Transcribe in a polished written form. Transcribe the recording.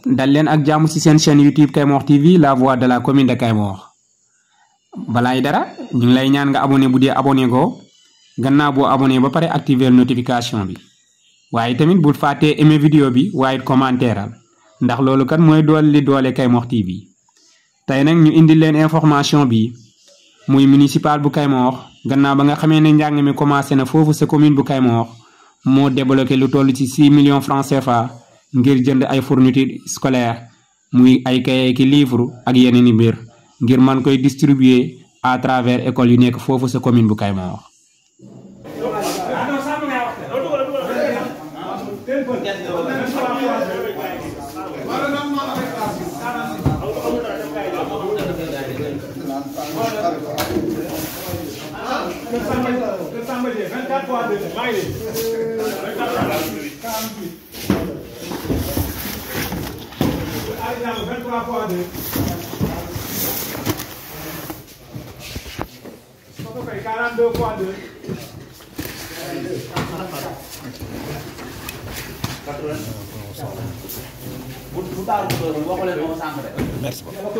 dal leen ak jàmm ci seen chaîne YouTube Kaymor TV la voix de la commune de Kaymor balaay dara ñu ngi lay ñaan nga abonné bu dee abonné go gannaaw boo abonné ba pare activer notification bi waaye tamit bul fàttee aimer vidéo bi waaye commentaire ndax loolu kat mooy doole Kaymor TV tey nag ñu indi leen information bi muy municipal bu Kaymor gannaaw ba nga xamee ne njàng mi commencé na foofu sa commune bu Kaymor moo débloqué lu toll ci 6 millions francs CFA ngir jënd ay fourniture scolaire muy ay cahier ki livre ak yeneen i mbir ngir man koy distribuer à travers école yu nekk foofu sa commune bu Kaymor. Merci beaucoup.